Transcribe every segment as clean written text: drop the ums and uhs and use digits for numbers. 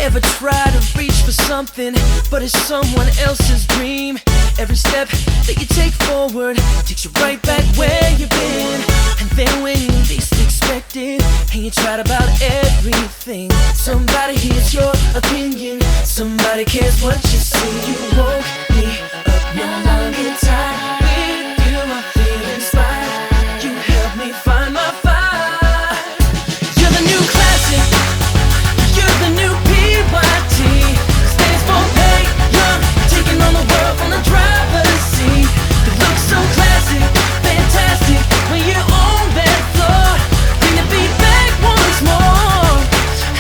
Ever try to reach for something, but it's someone else's dream? Every step that you take forward takes you right back where you've been. And then when you least expect it, and you tried about everything, somebody hears your opinion, somebody cares what you say. You woke me up, no longer tired. With you I feel inspired. You help me find my fire. You're the new classic. You're the new PYT. Stands for Pay Young, taking on the world from the driver's seat. It looks so classic, fantastic when you own that floor. Bring the beat back once more.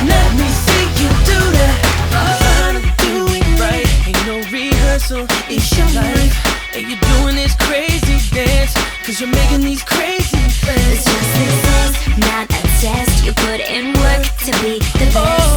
Let me see you do that. You're trying to do it right. Ain't no rehearsal, it's your life. And you're doing this crazy dance, cause you're making these crazy plans. It's just a test, not a test. You put in work to be the best.